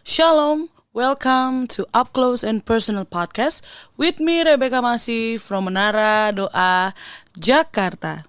Shalom, welcome to Up Close and Personal Podcast with me Rebecca Masih from Menara Doa, Jakarta.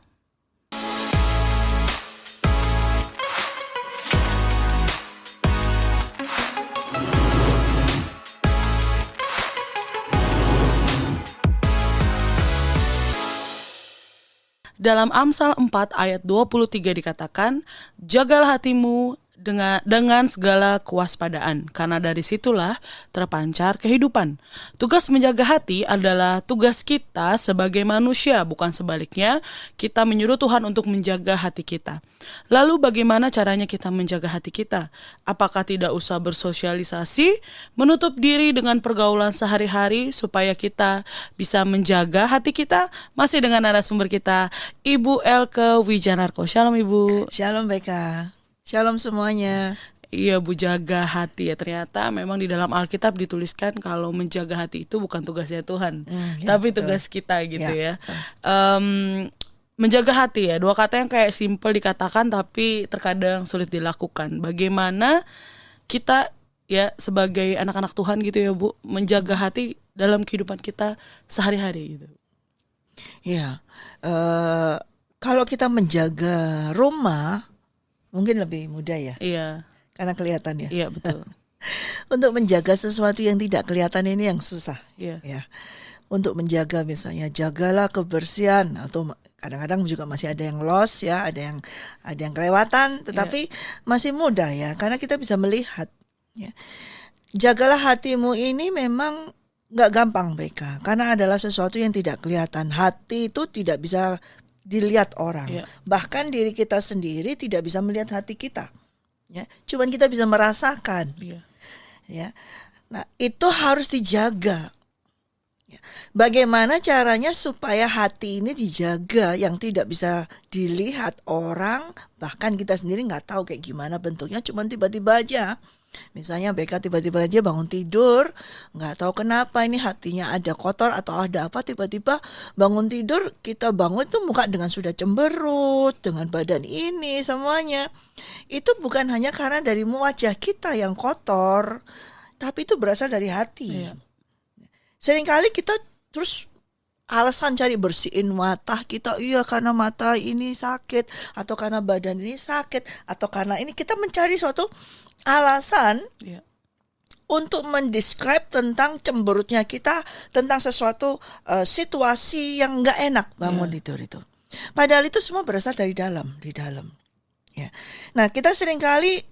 Dalam Amsal 4 ayat 23 dikatakan, jagalah hatimu dengan segala kewaspadaan, karena dari situlah terpancar kehidupan. Tugas menjaga hati adalah tugas kita sebagai manusia, bukan sebaliknya. Kita menyuruh Tuhan untuk menjaga hati kita. Lalu bagaimana caranya kita menjaga hati kita? Apakah tidak usah bersosialisasi, menutup diri dengan pergaulan sehari-hari supaya kita bisa menjaga hati kita? Masih dengan narasumber kita, Ibu Elke Wijanarko. Shalom Ibu. Shalom Beka. Shalom semuanya. Iya Bu, jaga hati ya. Ternyata memang di dalam Alkitab dituliskan kalau menjaga hati itu bukan tugasnya Tuhan, tapi betul. tugas kita gitu ya. Betul. Menjaga hati ya, dua kata yang kayak simple dikatakan tapi terkadang sulit dilakukan. Bagaimana kita ya sebagai anak-anak Tuhan gitu ya Bu, menjaga hati dalam kehidupan kita sehari-hari gitu. Ya, kalau kita menjaga rumah mungkin lebih mudah ya, Iya, karena kelihatan ya. iya betul. Untuk menjaga sesuatu yang tidak kelihatan ini yang susah. Iya. Ya, untuk menjaga misalnya jagalah kebersihan, atau kadang-kadang juga masih ada yang lost ya, ada yang kelewatan, tetapi masih mudah ya, karena kita bisa melihat. Ya. Jagalah hatimu ini memang nggak gampang Beka, karena adalah sesuatu yang tidak kelihatan. Hati itu tidak bisa dilihat orang. Iya. Bahkan diri kita sendiri tidak bisa melihat hati kita. Ya, cuman kita bisa merasakan. Iya. Ya. Nah, itu harus dijaga. Ya. Bagaimana caranya supaya hati ini dijaga yang tidak bisa dilihat orang, bahkan kita sendiri nggak tahu kayak gimana bentuknya, cuman tiba-tiba aja. Misalnya Beka tiba-tiba aja bangun tidur, nggak tahu kenapa ini hatinya ada kotor atau ada apa, tiba-tiba bangun tidur, kita bangun tuh muka dengan sudah cemberut, dengan badan ini semuanya. Itu bukan hanya karena dari wajah kita yang kotor, tapi itu berasal dari hati. Iya. Seringkali kita terus alasan cari bersihin mata kita, iya karena mata ini sakit, atau karena badan ini sakit, atau karena ini, kita mencari suatu alasan Iya. untuk mendescribe tentang cemberutnya kita, tentang sesuatu situasi yang nggak enak bangun tidur itu. Padahal itu semua berasal dari dalam, di dalam. Ya. Nah, kita seringkali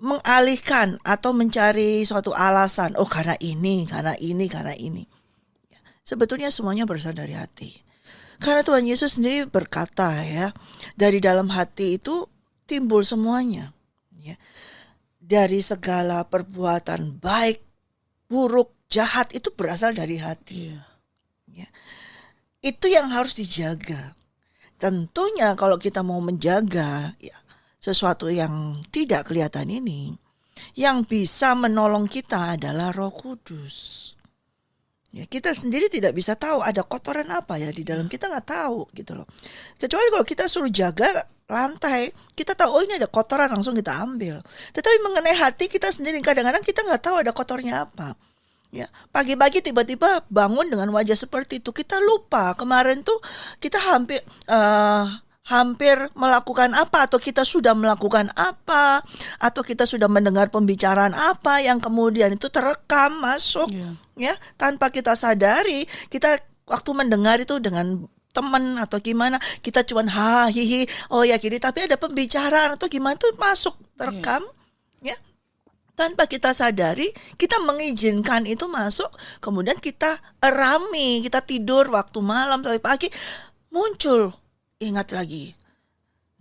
mengalihkan atau mencari suatu alasan, oh karena ini, karena ini, karena ini. Ya. Sebetulnya semuanya berasal dari hati. Karena Tuhan Yesus sendiri berkata ya, dari dalam hati itu timbul semuanya. Ya. Dari segala perbuatan baik, buruk, jahat itu berasal dari hati. Iya. Ya. Itu yang harus dijaga. Tentunya kalau kita mau menjaga ya, sesuatu yang tidak kelihatan ini, yang bisa menolong kita adalah Roh Kudus. Ya, kita sendiri tidak bisa tahu ada kotoran apa ya di dalam, kita nggak tahu gitu loh. Kecuali kalau kita suruh jaga lantai, kita tahu oh ini ada kotoran, langsung kita ambil. Tetapi mengenai hati kita sendiri kadang-kadang kita nggak tahu ada kotornya apa. Ya, pagi-pagi tiba-tiba bangun dengan wajah seperti itu, kita lupa kemarin tuh kita hampir melakukan apa, atau kita sudah melakukan apa, atau kita sudah mendengar pembicaraan apa yang kemudian itu terekam masuk. Ya, tanpa kita sadari, kita waktu mendengar itu dengan teman atau gimana, kita cuman hihi, oh ya gini, tapi ada pembicaraan atau gimana tuh masuk terekam, ya. Tanpa kita sadari, kita mengizinkan itu masuk, kemudian kita erami, kita tidur waktu malam sampai pagi, muncul, ingat lagi.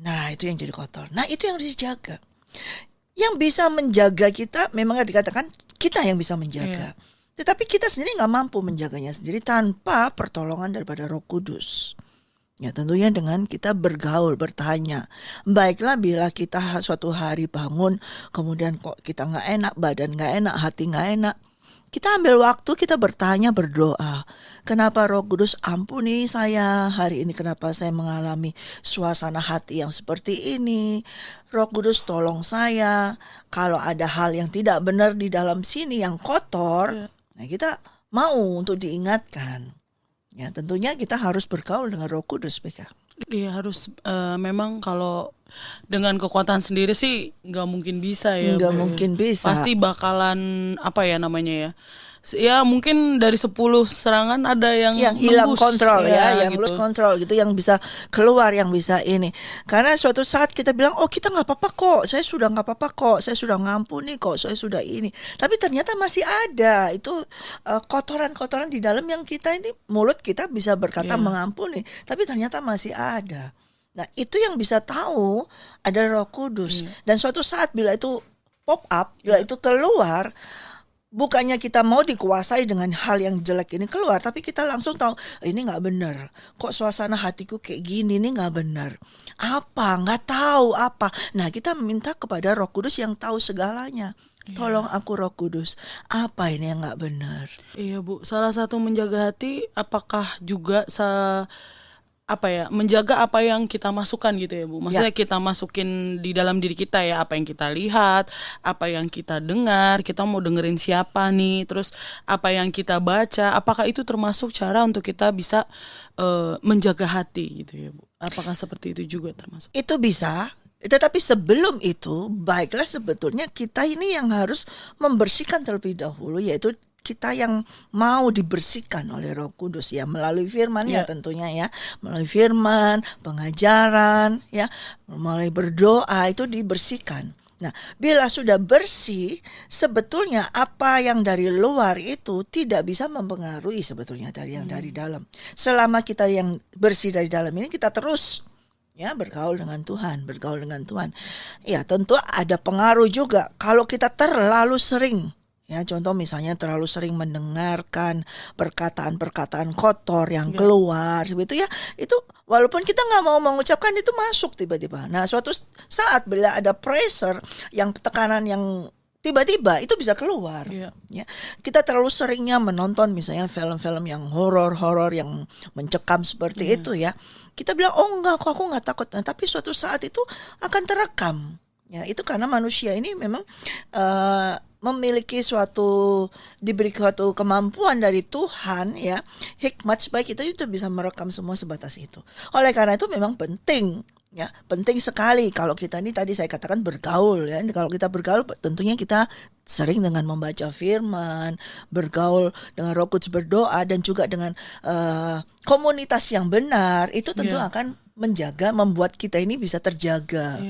Nah, itu yang jadi kotor. Nah, itu yang harus dijaga. Yang bisa menjaga kita, memang dikatakan kita yang bisa menjaga. Tetapi kita sendiri nggak mampu menjaganya sendiri tanpa pertolongan daripada Roh Kudus. Ya, tentunya dengan kita bergaul, bertanya. Baiklah bila kita suatu hari bangun, kemudian kok kita nggak enak, badan nggak enak, hati nggak enak. kita ambil waktu, kita bertanya, berdoa. Kenapa Roh Kudus ampuni saya hari ini, kenapa saya mengalami suasana hati yang seperti ini. Roh Kudus tolong saya, kalau ada hal yang tidak benar di dalam sini yang kotor, nah kita mau untuk diingatkan. Ya, tentunya kita harus bergaul dengan Roh Kudus, Beka. Iya harus memang kalau dengan kekuatan sendiri sih nggak mungkin bisa ya. Nggak mungkin bisa. Pasti bakalan apa ya namanya ya. Ya mungkin dari 10 serangan ada yang hilang nembus, kontrol yang gitu. lose kontrol gitu, yang bisa keluar, yang bisa ini. Karena suatu saat kita bilang, oh kita nggak apa-apa kok, saya sudah nggak apa-apa kok, saya sudah ngampuni kok, saya sudah ini. Tapi ternyata masih ada itu kotoran-kotoran di dalam yang kita ini, mulut kita bisa berkata mengampuni, tapi ternyata masih ada. Nah itu yang bisa tahu ada Roh Kudus. Dan suatu saat bila itu pop up, bila itu keluar, bukannya kita mau dikuasai dengan hal yang jelek ini keluar, tapi kita langsung tahu ini nggak benar. Kok suasana hatiku kayak gini, ini nggak benar. Apa? Nggak tahu apa. Nah kita minta kepada Roh Kudus yang tahu segalanya. Tolong aku Roh Kudus, apa ini yang nggak benar? Iya Bu, salah satu menjaga hati apakah juga menjaga apa yang kita masukkan gitu ya Bu. Maksudnya kita masukin di dalam diri kita ya, apa yang kita lihat, apa yang kita dengar, kita mau dengerin siapa nih, terus apa yang kita baca, apakah itu termasuk cara untuk kita bisa menjaga hati gitu ya Bu. Apakah seperti itu juga termasuk? Itu bisa. Tetapi sebelum itu, baiklah sebetulnya kita ini yang harus membersihkan terlebih dahulu, yaitu kita yang mau dibersihkan oleh Roh Kudus ya, melalui firman ya tentunya ya, melalui firman, pengajaran ya, melalui berdoa itu dibersihkan. Nah, bila sudah bersih, sebetulnya apa yang dari luar itu tidak bisa mempengaruhi sebetulnya dari yang dari dalam. Selama kita yang bersih dari dalam ini, kita terus ya bergaul dengan Tuhan. Ya tentu ada pengaruh juga kalau kita terlalu sering. Ya, contoh misalnya terlalu sering mendengarkan perkataan-perkataan kotor yang keluar, gitu ya. Itu walaupun kita nggak mau mengucapkan itu masuk tiba-tiba. Nah, suatu saat bila ada pressure, yang tekanan yang tiba-tiba itu bisa keluar. Ya, kita terlalu seringnya menonton misalnya film-film yang horor yang mencekam seperti itu ya. Kita bilang oh enggak, kok aku nggak takut. Nah, tapi suatu saat itu akan terekam. Ya, itu karena manusia ini memang memiliki diberi suatu kemampuan dari Tuhan ya, hikmat supaya kita itu bisa merekam semua sebatas itu. Oleh karena itu memang penting sekali kalau kita ini tadi saya katakan bergaul ya. Kalau kita bergaul tentunya kita sering dengan membaca firman, bergaul dengan Roh Kudus, berdoa, dan juga dengan komunitas yang benar, itu tentu akan membuat kita ini bisa terjaga.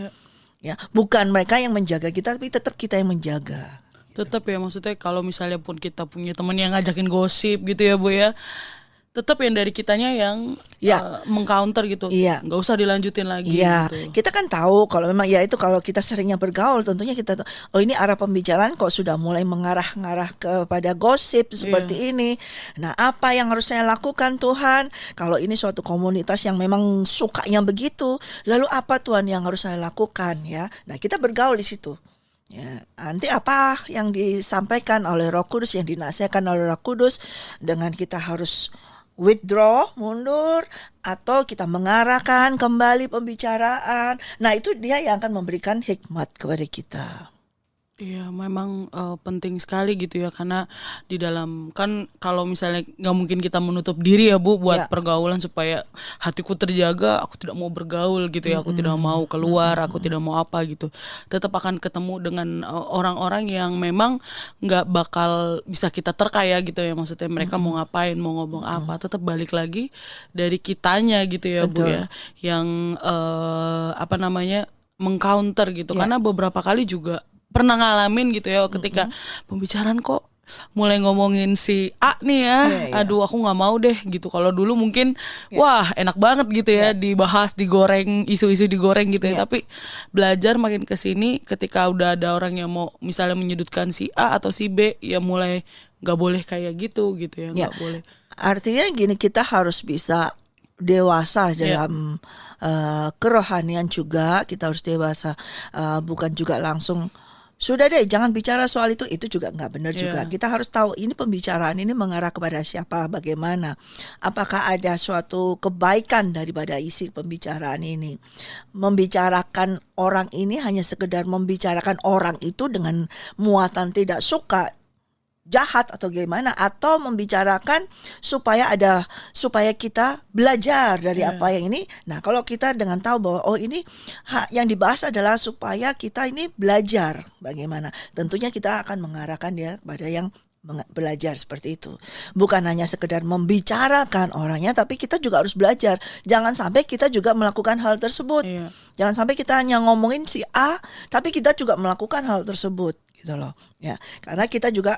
Ya, bukan mereka yang menjaga kita, tapi tetap kita yang menjaga. Tetap ya, maksudnya kalau misalnya pun kita punya teman yang ngajakin gosip gitu ya Bu ya, tetap yang dari kitanya yang mengcounter gitu, nggak usah dilanjutin lagi. Gitu. Kita kan tahu kalau memang ya itu kalau kita seringnya bergaul, tentunya kita tahu, oh ini arah pembicaraan kok sudah mulai mengarah kepada gosip seperti ini. Nah, apa yang harus saya lakukan Tuhan? Kalau ini suatu komunitas yang memang sukanya begitu, lalu apa Tuhan yang harus saya lakukan ya? Nah, kita bergaul di situ. Ya, nanti apa yang disampaikan oleh Roh Kudus, yang dinasihatkan oleh Roh Kudus, dengan kita harus withdraw, mundur, atau kita mengarahkan kembali pembicaraan. Nah, itu dia yang akan memberikan hikmat kepada kita. Iya, memang penting sekali gitu ya, karena di dalam kan kalau misalnya nggak mungkin kita menutup diri ya Bu buat pergaulan supaya hatiku terjaga, aku tidak mau bergaul gitu ya, aku tidak mau keluar, aku tidak mau apa gitu. Tetap akan ketemu dengan orang-orang yang memang nggak bakal bisa kita terkaya gitu ya, maksudnya mereka mau ngapain, mau ngomong apa, tetap balik lagi dari kitanya gitu ya. Betul. Bu ya, yang mengcounter gitu, karena beberapa kali juga pernah ngalamin gitu ya, ketika pembicaraan kok mulai ngomongin si A nih ya, aduh aku nggak mau deh gitu. Kalau dulu mungkin wah enak banget gitu ya, dibahas, digoreng, isu-isu digoreng gitu ya. Tapi belajar makin kesini, ketika udah ada orang yang mau misalnya menyudutkan si A atau si B, ya mulai nggak boleh kayak gitu ya, nggak boleh. Artinya gini, kita harus bisa dewasa dalam kerohanian juga, kita harus dewasa, bukan juga langsung sudah deh jangan bicara soal itu juga nggak benar juga. Iya. Kita harus tahu ini pembicaraan ini mengarah kepada siapa, bagaimana, apakah ada suatu kebaikan daripada isi pembicaraan ini. Membicarakan orang ini hanya sekedar membicarakan orang itu dengan muatan tidak suka, jahat atau gimana, atau membicarakan supaya kita belajar dari apa yang ini. Nah, kalau kita dengan tahu bahwa ini yang dibahas adalah supaya kita ini belajar bagaimana, tentunya kita akan mengarahkan dia pada yang belajar seperti itu. Bukan hanya sekedar membicarakan orangnya, tapi kita juga harus belajar. Jangan sampai kita juga melakukan hal tersebut. Iya. Jangan sampai kita hanya ngomongin si A, tapi kita juga melakukan hal tersebut, gitu loh. Ya, karena kita juga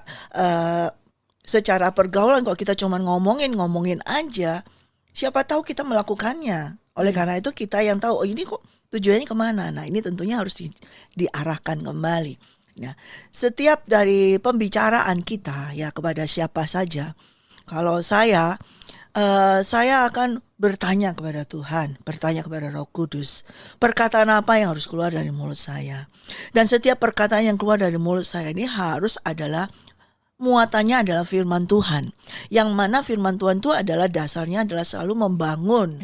secara pergaulan kalau kita cuma ngomongin aja, siapa tahu kita melakukannya. Oleh karena itu kita yang tahu, ini kok tujuannya kemana. Nah, ini tentunya harus diarahkan kembali. Nah, setiap dari pembicaraan kita ya kepada siapa saja, kalau saya akan bertanya kepada Tuhan, bertanya kepada Roh Kudus, perkataan apa yang harus keluar dari mulut saya. Dan setiap perkataan yang keluar dari mulut saya ini harus adalah muatannya adalah firman Tuhan. Yang mana firman Tuhan itu adalah dasarnya adalah selalu membangun,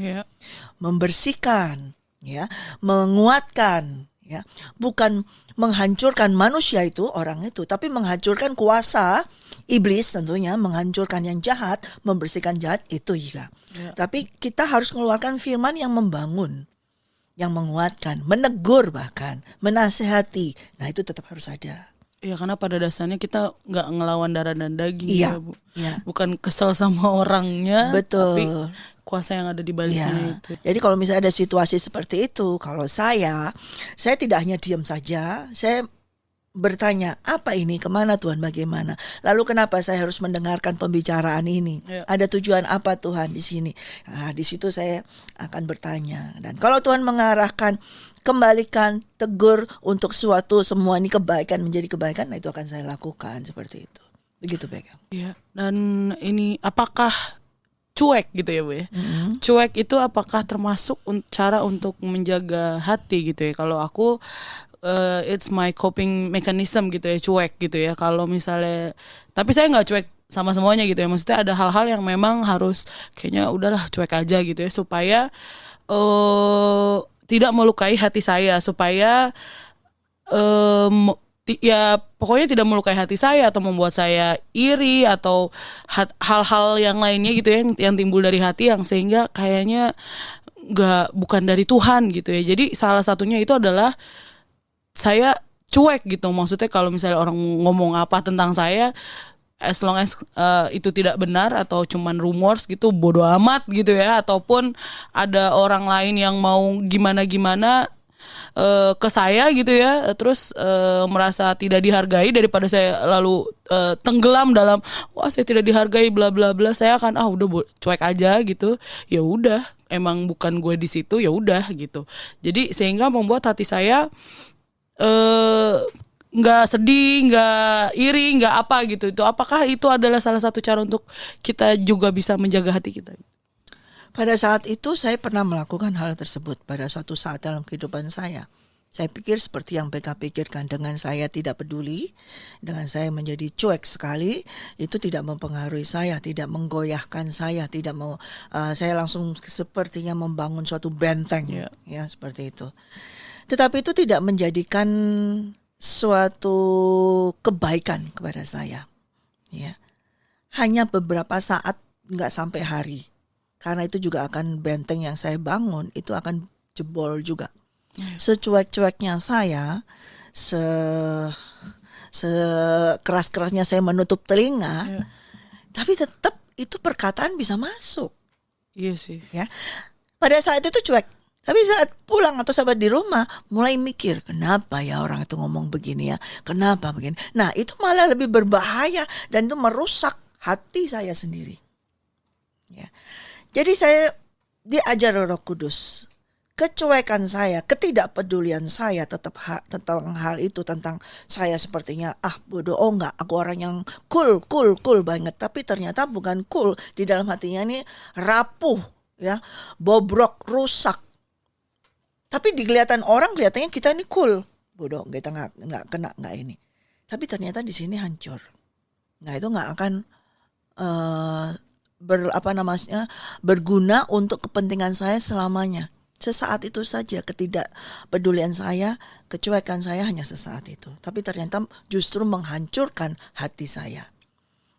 membersihkan, ya, menguatkan, ya, bukan menghancurkan manusia itu, orang itu, tapi menghancurkan kuasa iblis, tentunya menghancurkan yang jahat, membersihkan jahat itu juga. Ya. Tapi kita harus mengeluarkan firman yang membangun, yang menguatkan, menegur bahkan, menasehati. Nah, itu tetap harus ada. Ya, karena pada dasarnya kita nggak ngelawan darah dan daging, iya, ya, Bu. Iya. Bukan kesel sama orangnya, betul, tapi kuasa yang ada di baliknya itu. Jadi kalau misalnya ada situasi seperti itu, kalau saya tidak hanya diam saja, saya bertanya, apa ini, kemana Tuhan, bagaimana? Lalu kenapa saya harus mendengarkan pembicaraan ini? Ya. Ada tujuan apa Tuhan di sini? Nah, di situ saya akan bertanya. Dan kalau Tuhan mengarahkan, kembalikan, tegur untuk suatu semua ini kebaikan menjadi kebaikan, nah itu akan saya lakukan seperti itu. Begitu, Beckham. Iya. Dan ini apakah cuek gitu ya, Bu ya? Cuek itu apakah termasuk cara untuk menjaga hati gitu ya? Kalau aku it's my coping mechanism gitu ya, cuek gitu ya. Kalau misalnya, tapi saya nggak cuek sama semuanya gitu ya. Maksudnya ada hal-hal yang memang harus kayaknya udahlah cuek aja gitu ya, supaya tidak melukai hati saya, supaya ya pokoknya tidak melukai hati saya atau membuat saya iri atau hal-hal yang lainnya gitu ya, yang timbul dari hati yang sehingga kayaknya bukan dari Tuhan gitu ya. Jadi salah satunya itu adalah saya cuek gitu. Maksudnya kalau misalnya orang ngomong apa tentang saya, as long as itu tidak benar atau cuman rumors gitu, bodo amat gitu ya. Ataupun ada orang lain yang mau gimana-gimana ke saya gitu ya, terus merasa tidak dihargai, daripada saya lalu tenggelam dalam wah saya tidak dihargai bla bla bla, saya akan udah cuek aja gitu. Ya udah, emang bukan gue di situ, ya udah gitu. Jadi sehingga membuat hati saya nggak sedih, nggak iri, nggak apa gitu. Itu apakah itu adalah salah satu cara untuk kita juga bisa menjaga hati kita? Pada saat itu saya pernah melakukan hal tersebut pada suatu saat dalam kehidupan saya. Saya pikir seperti yang Becca pikirkan, dengan saya tidak peduli, dengan saya menjadi cuek sekali, itu tidak mempengaruhi saya, tidak menggoyahkan saya, tidak mau saya langsung sepertinya membangun suatu benteng, ya seperti itu. Tetapi itu tidak menjadikan suatu kebaikan kepada saya, ya. Hanya beberapa saat, nggak sampai hari. Karena itu juga akan benteng yang saya bangun itu akan jebol juga. Secuek-cueknya saya, sekeras-kerasnya saya menutup telinga, tapi tetap itu perkataan bisa masuk. Iya sih. Ya, pada saat itu cuek. Tapi saat pulang atau sahabat di rumah mulai mikir, kenapa ya orang itu ngomong begini ya, kenapa begini. Nah itu malah lebih berbahaya dan itu merusak hati saya sendiri. Ya. Jadi saya diajar Roh Kudus, kecuekan saya, ketidakpedulian saya tetap tentang hal itu, tentang saya sepertinya bodoh, enggak, aku orang yang cool banget, tapi ternyata bukan cool, di dalam hatinya ini rapuh, ya, bobrok, rusak. Tapi di kelihatan orang kelihatannya kita ini cool, bodoh, kita nggak kena, nggak ini. Tapi ternyata di sini hancur. Nah itu nggak akan berguna untuk kepentingan saya selamanya. Sesaat itu saja, ketidakpedulian saya, kecuekan saya hanya sesaat itu. Tapi ternyata justru menghancurkan hati saya.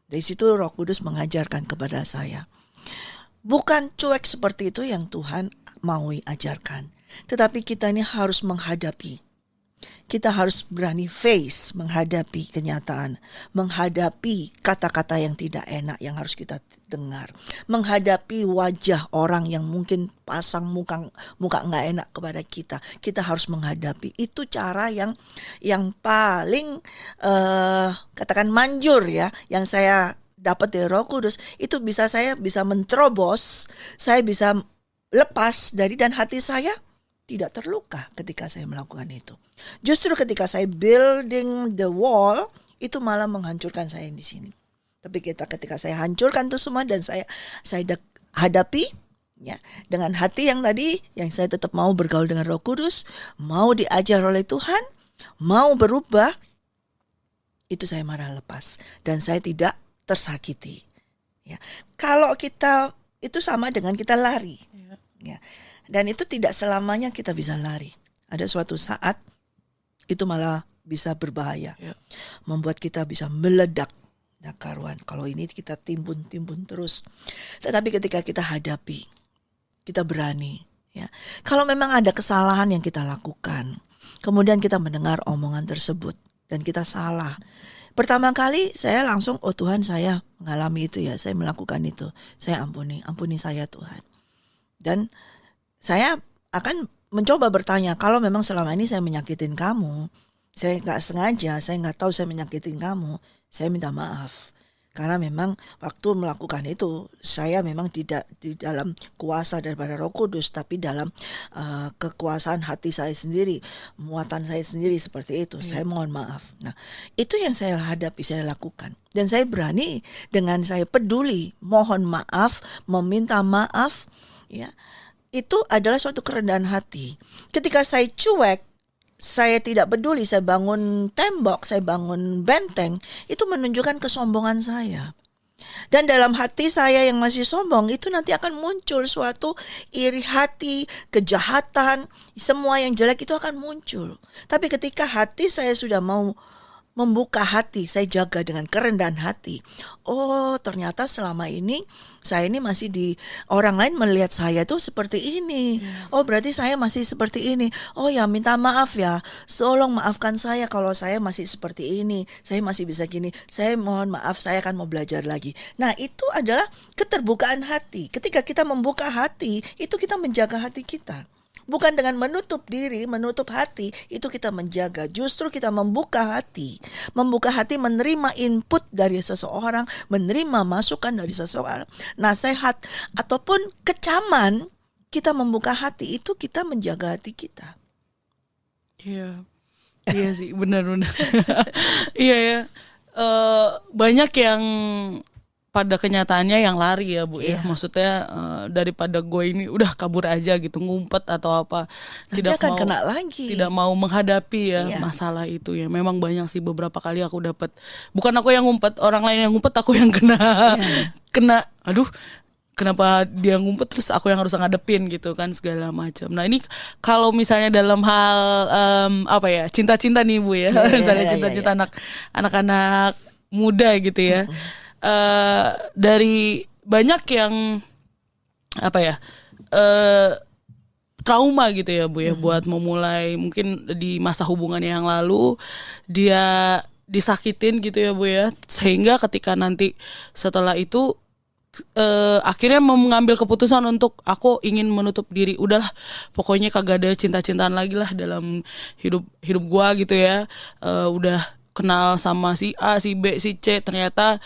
Dari situ Roh Kudus mengajarkan kepada saya. Bukan cuek seperti itu yang Tuhan mau ajarkan. Tetapi kita ini harus menghadapi. Kita harus berani face, menghadapi kenyataan. Menghadapi kata-kata yang tidak enak yang harus kita dengar. Menghadapi wajah orang yang mungkin pasang muka nggak enak kepada kita. Kita harus menghadapi. Itu cara yang paling katakan manjur ya. Yang saya dapat dari Roh Kudus. Itu saya bisa menerobos. Saya bisa lepas dari, dan hati saya tidak terluka ketika saya melakukan itu. Justru ketika saya building the wall, itu malah menghancurkan saya di sini. Tapi ketika saya hancurkan itu semua dan saya hadapi ya dengan hati yang tadi, yang saya tetap mau bergaul dengan Roh Kudus, mau diajar oleh Tuhan, mau berubah, itu saya marah lepas dan saya tidak tersakiti. Ya, kalau kita itu sama dengan kita lari. Ya. Dan itu tidak selamanya kita bisa lari. Ada suatu saat itu malah bisa berbahaya. Membuat kita bisa meledak. Nah, karuan. Kalau ini kita timbun terus. Tetapi ketika kita hadapi, kita berani. Ya. Kalau memang ada kesalahan yang kita lakukan, kemudian kita mendengar omongan tersebut dan kita salah. Pertama kali saya langsung, oh Tuhan, saya mengalami itu ya, saya melakukan itu. Saya ampuni saya Tuhan. Dan saya akan mencoba bertanya, kalau memang selama ini saya menyakitin kamu, saya nggak sengaja, saya nggak tahu saya menyakitin kamu, saya minta maaf. Karena memang waktu melakukan itu, saya memang tidak di dalam kuasa daripada Roh Kudus, tapi dalam kekuasaan hati saya sendiri, muatan saya sendiri seperti itu. Saya mohon maaf. Nah, itu yang saya hadapi, saya lakukan. Dan saya berani dengan saya peduli, mohon maaf, meminta maaf, ya. Itu adalah suatu kerendahan hati. Ketika saya cuek, saya tidak peduli, saya bangun tembok, saya bangun benteng, itu menunjukkan kesombongan saya. Dan dalam hati saya yang masih sombong, itu nanti akan muncul suatu iri hati, kejahatan, semua yang jelek itu akan muncul. Tapi ketika hati saya sudah mau membuka hati, saya jaga dengan kerendahan hati. Oh, ternyata selama ini saya ini masih orang lain melihat saya tuh seperti ini. Oh, berarti saya masih seperti ini. Oh ya, minta maaf ya. Tolong maafkan saya kalau saya masih seperti ini. Saya masih bisa gini. Saya mohon maaf, saya akan mau belajar lagi. Nah, itu adalah keterbukaan hati. Ketika kita membuka hati, itu kita menjaga hati kita. Bukan dengan menutup diri, menutup hati, itu kita menjaga. Justru kita membuka hati. Membuka hati menerima input dari seseorang, menerima masukan dari seseorang. Nasihat ataupun kecaman, kita membuka hati, itu kita menjaga hati kita. Iya sih, benar-benar. Iya ya. Banyak yang pada kenyataannya yang lari ya Bu ya. Maksudnya daripada gue ini udah kabur aja gitu, ngumpet atau apa, tidak akan kena lagi. Tidak mau menghadapi masalah itu ya. Memang banyak sih, beberapa kali aku dapat, bukan aku yang ngumpet, orang lain yang ngumpet, aku yang kena aduh, kenapa dia ngumpet terus aku yang harus ngadepin gitu kan, segala macam. Nah, ini kalau misalnya dalam hal cinta-cinta nih Bu ya. Misalnya cinta-cinta anak-anak muda gitu ya. Dari banyak yang trauma gitu ya Bu ya, buat memulai mungkin di masa hubungannya yang lalu dia disakitin gitu ya Bu ya, sehingga ketika nanti setelah itu akhirnya mengambil keputusan untuk aku ingin menutup diri, udahlah pokoknya kagak ada cinta-cintaan lagi lah dalam hidup gua gitu ya. Udah kenal sama si A, si B, si C, ternyata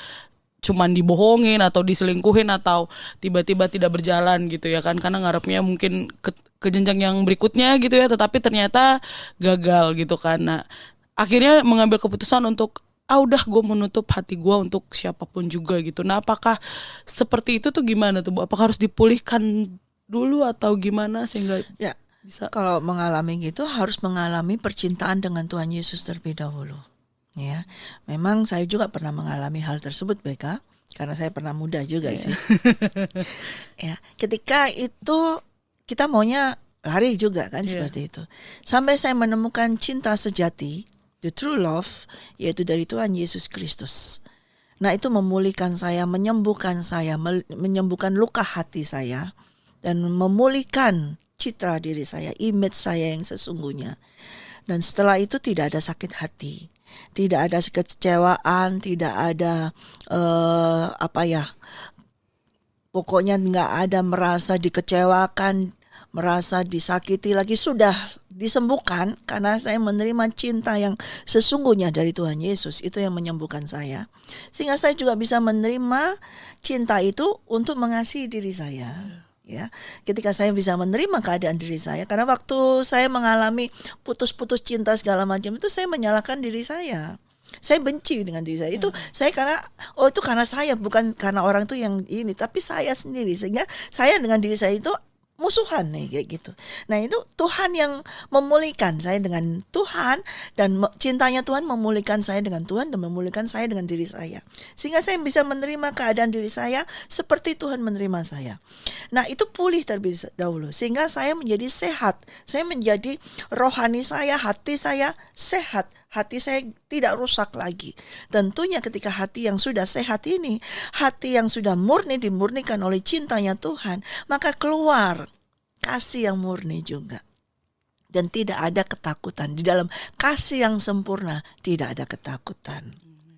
cuman dibohongin atau diselingkuhin atau tiba-tiba tidak berjalan gitu ya kan, karena ngarepnya mungkin ke jenjang yang berikutnya gitu ya, tetapi ternyata gagal gitu kan. Nah, akhirnya mengambil keputusan untuk udah gue menutup hati gue untuk siapapun juga gitu. Nah, apakah seperti itu tuh gimana tuh Bu? Apakah harus dipulihkan dulu atau gimana sehingga Bisa. Kalau mengalami gitu harus mengalami percintaan dengan Tuhan Yesus terlebih dahulu. Ya, memang saya juga pernah mengalami hal tersebut, Beka, karena saya pernah muda juga sih. Ya, ketika itu kita maunya lari juga kan seperti itu. Sampai saya menemukan cinta sejati, the true love, yaitu dari Tuhan Yesus Kristus. Nah, itu memulihkan saya, menyembuhkan saya, menyembuhkan luka hati saya, dan memulihkan citra diri saya, image saya yang sesungguhnya. Dan setelah itu tidak ada sakit hati, tidak ada kekecewaan, tidak ada pokoknya nggak ada merasa dikecewakan, merasa disakiti lagi. Sudah disembuhkan karena saya menerima cinta yang sesungguhnya dari Tuhan Yesus. Itu yang menyembuhkan saya, sehingga saya juga bisa menerima cinta itu untuk mengasihi diri saya. Ya, ketika saya bisa menerima keadaan diri saya, karena waktu saya mengalami putus-putus cinta segala macam itu saya menyalahkan diri saya. Saya benci dengan diri saya. Itu saya itu karena saya, bukan karena orang itu yang ini, tapi saya sendiri, sehingga saya dengan diri saya itu musuhan nih kayak gitu. Nah, itu Tuhan yang memulihkan saya dengan Tuhan, dan cintanya Tuhan memulihkan saya dengan Tuhan dan memulihkan saya dengan diri saya. Sehingga saya bisa menerima keadaan diri saya seperti Tuhan menerima saya. Nah, itu pulih terlebih dahulu sehingga saya menjadi sehat. Saya menjadi rohani saya, hati saya sehat. Hati saya tidak rusak lagi. Tentunya ketika hati yang sudah sehat ini, hati yang sudah murni, dimurnikan oleh cintanya Tuhan, maka keluar kasih yang murni juga. Dan tidak ada ketakutan. Di dalam kasih yang sempurna tidak ada ketakutan.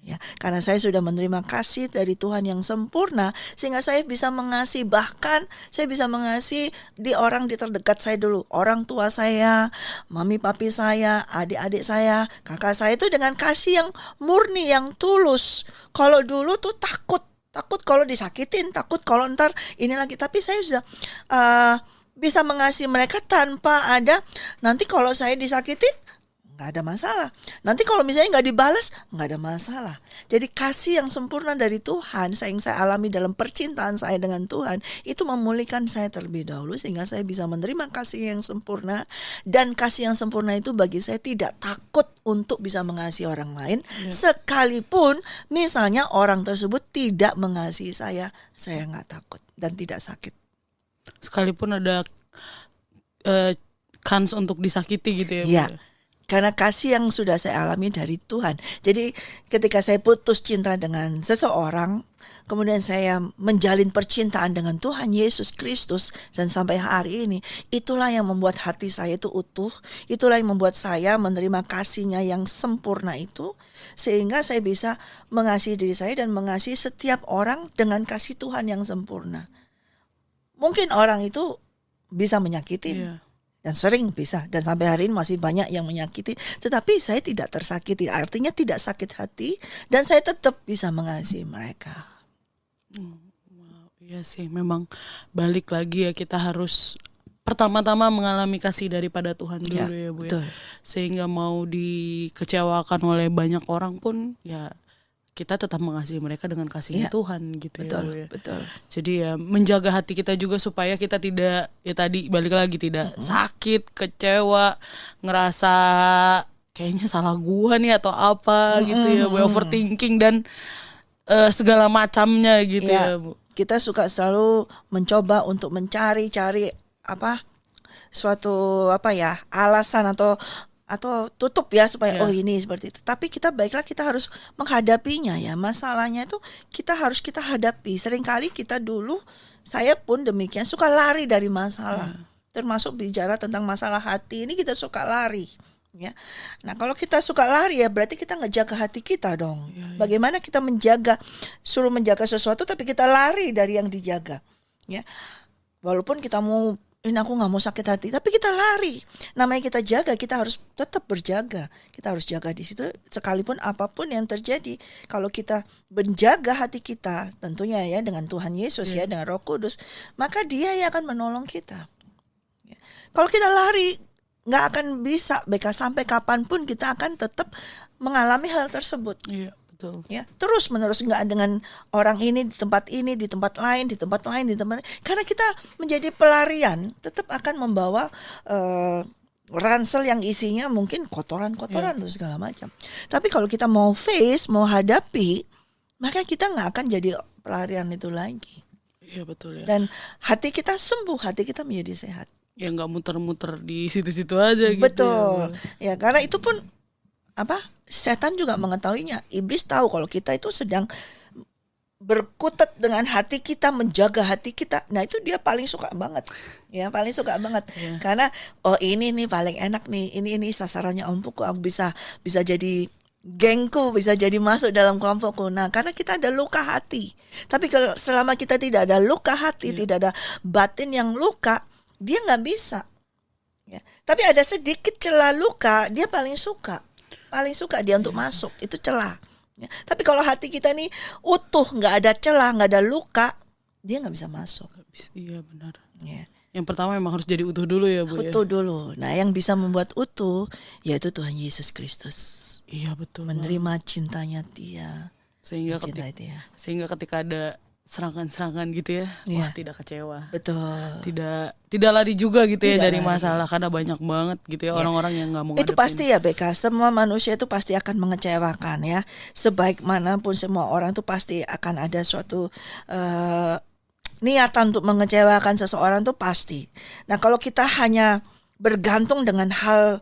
Ya, karena saya sudah menerima kasih dari Tuhan yang sempurna, sehingga saya bisa mengasihi, bahkan saya bisa mengasihi di orang di terdekat saya dulu, orang tua saya, mami papi saya, adik-adik saya, kakak saya, itu dengan kasih yang murni, yang tulus. Kalau dulu tuh takut kalau disakitin, takut kalau ntar ini lagi, tapi saya sudah bisa mengasihi mereka tanpa ada nanti kalau saya disakitin nggak ada masalah. Nanti kalau misalnya nggak dibalas, nggak ada masalah. Jadi kasih yang sempurna dari Tuhan, yang saya alami dalam percintaan saya dengan Tuhan, itu memulihkan saya terlebih dahulu, sehingga saya bisa menerima kasih yang sempurna. Dan kasih yang sempurna itu bagi saya tidak takut untuk bisa mengasihi orang lain, sekalipun misalnya orang tersebut tidak mengasihi saya nggak takut dan tidak sakit. Sekalipun ada kans untuk disakiti gitu ya. Iya. Karena kasih yang sudah saya alami dari Tuhan. Jadi ketika saya putus cinta dengan seseorang, kemudian saya menjalin percintaan dengan Tuhan Yesus Kristus, dan sampai hari ini, itulah yang membuat hati saya itu utuh. Itulah yang membuat saya menerima kasihnya yang sempurna itu, sehingga saya bisa mengasihi diri saya dan mengasihi setiap orang dengan kasih Tuhan yang sempurna. Mungkin orang itu bisa menyakitin. Dan sering bisa, dan sampai hari ini masih banyak yang menyakiti, tetapi saya tidak tersakiti, artinya tidak sakit hati, dan saya tetap bisa mengasihi mereka. Iya sih, memang balik lagi ya, kita harus pertama-tama mengalami kasih daripada Tuhan dulu ya Bu ya. Sehingga mau dikecewakan oleh banyak orang pun ya kita tetap mengasihi mereka dengan kasihnya Tuhan gitu. Betul, ya Bu ya. Betul. Jadi ya menjaga hati kita juga supaya kita tidak, ya tadi balik lagi, tidak sakit, kecewa, ngerasa kayaknya salah gua nih atau apa gitu ya Bu, overthinking dan segala macamnya gitu ya Bu. Kita suka selalu mencoba untuk mencari-cari suatu alasan atau tutup ya supaya ini seperti itu. Tapi baiklah kita harus menghadapinya ya. Masalahnya itu kita hadapi. Seringkali kita dulu, saya pun demikian, suka lari dari masalah. Termasuk bicara tentang masalah hati ini, kita suka lari. Ya. Nah, kalau kita suka lari ya berarti kita ngejaga hati kita dong. Bagaimana kita suruh menjaga sesuatu tapi kita lari dari yang dijaga. Ya. Walaupun kita mau, ini aku gak mau sakit hati, tapi kita lari. Namanya kita jaga, kita harus tetap berjaga. Kita harus jaga di situ sekalipun apapun yang terjadi. Kalau kita menjaga hati kita, tentunya ya dengan Tuhan Yesus ya, dengan Roh Kudus, maka Dia yang akan menolong kita. Ya. Kalau kita lari, gak akan bisa, sampai kapanpun kita akan tetap mengalami hal tersebut. Iya. Betul. Ya, terus menerus, nggak dengan orang ini di tempat ini, di tempat lain, di tempat lain, di tempat lain. Karena kita menjadi pelarian, tetap akan membawa ransel yang isinya mungkin kotoran-kotoran atau segala macam. Tapi kalau kita mau face, mau hadapi, maka kita nggak akan jadi pelarian itu lagi. Iya betul ya. Dan hati kita sembuh, hati kita menjadi sehat. Ya nggak muter-muter di situ-situ aja gitu. Betul. Ya, karena itu pun setan juga mengetahuinya. Iblis tahu kalau kita itu sedang berkutat dengan hati kita, menjaga hati kita. Nah, itu dia paling suka banget. Ya, paling suka banget. Yeah. Karena ini nih paling enak nih. Ini sasarannya empuk, aku bisa jadi gengku, bisa jadi masuk dalam kelompokku. Nah, karena kita ada luka hati. Tapi kalau selama kita tidak ada luka hati, tidak ada batin yang luka, dia nggak bisa. Ya. Tapi ada sedikit celah luka, dia paling suka dia untuk masuk, itu celah. Ya. Tapi kalau hati kita nih utuh, nggak ada celah, nggak ada luka, dia nggak bisa masuk. Iya benar. Ya. Yang pertama memang harus jadi utuh dulu ya Bu. Utuh dulu. Nah, yang bisa membuat utuh yaitu Tuhan Yesus Kristus. Iya betul. Menerima cintanya Dia. Sehingga ketika ada serangan-serangan gitu ya, wah tidak kecewa. Betul. Tidak lari juga gitu ya dari masalah, karena banyak banget gitu ya orang-orang yang nggak mau ngadepin. Itu pasti ya Beka, semua manusia itu pasti akan mengecewakan ya. Sebaik manapun semua orang itu pasti akan ada suatu niatan untuk mengecewakan seseorang itu pasti. Nah, kalau kita hanya bergantung dengan hal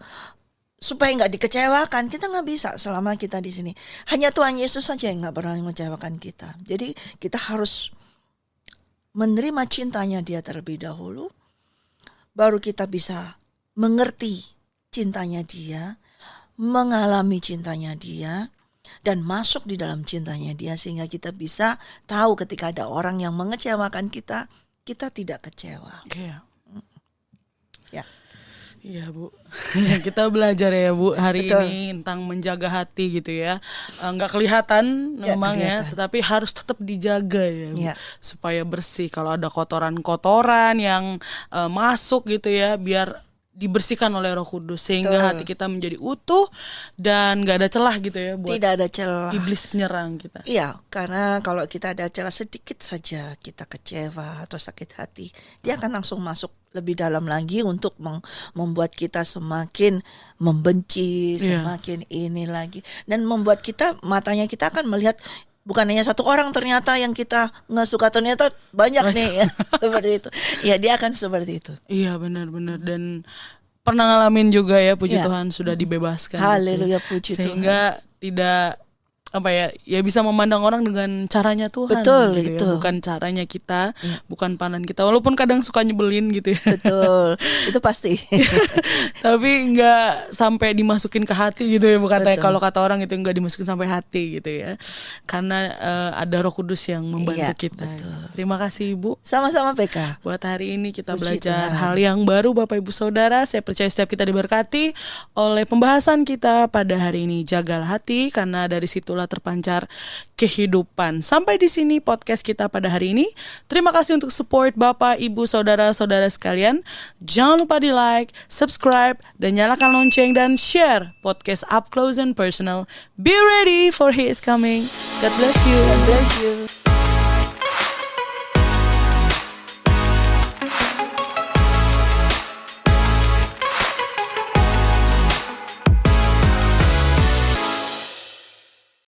supaya nggak dikecewakan, kita nggak bisa selama kita di sini. Hanya Tuhan Yesus saja yang nggak pernah mengecewakan kita. Jadi kita harus menerima cintanya Dia terlebih dahulu, baru kita bisa mengerti cintanya Dia, mengalami cintanya Dia, dan masuk di dalam cintanya Dia, sehingga kita bisa tahu ketika ada orang yang mengecewakan kita, kita tidak kecewa. Iya. Ya. Iya Bu, kita belajar ya Bu hari Betul. ini tentang menjaga hati gitu ya. Nggak kelihatan memang ya, tetapi harus tetap dijaga ya Bu, supaya bersih. Kalau ada kotoran-kotoran yang masuk gitu ya, biar dibersihkan oleh Roh Kudus sehingga hati kita menjadi utuh dan nggak ada celah gitu ya buat tidak ada celah iblis nyerang kita. Iya, karena kalau kita ada celah sedikit saja kita kecewa atau sakit hati, dia akan langsung masuk lebih dalam lagi untuk membuat kita semakin membenci, semakin ini lagi, dan membuat kita, matanya kita akan melihat bukan hanya satu orang ternyata yang kita nggak suka, ternyata banyak nih ya. Seperti itu. Ya, dia akan seperti itu. Iya benar-benar, dan pernah ngalamin juga ya, puji Tuhan sudah dibebaskan. Haleluya, gitu. puji Sehingga Tuhan. Tidak ya bisa memandang orang dengan caranya Tuhan. Betul, gitu itu. Ya. Bukan caranya kita, bukan pandang kita. Walaupun kadang suka nyebelin gitu ya. Betul, itu pasti. Tapi nggak sampai dimasukin ke hati gitu ya. Bukan kalau kata orang itu nggak dimasukin sampai hati gitu ya. Karena ada Roh Kudus yang membantu kita. Betul. Terima kasih Ibu. Sama-sama PK. Buat hari ini kita Puji belajar Tuhan. hal yang baru Bapak Ibu Saudara. Saya percaya setiap kita diberkati oleh pembahasan kita pada hari ini. Jagalah hati, karena dari situ terpancar kehidupan. Sampai di sini podcast kita pada hari ini. Terima kasih untuk support Bapak, Ibu, Saudara-saudara sekalian. Jangan lupa di like, subscribe, dan nyalakan lonceng dan share podcast Up Close and Personal. Be ready for He is coming. God bless you. God bless you.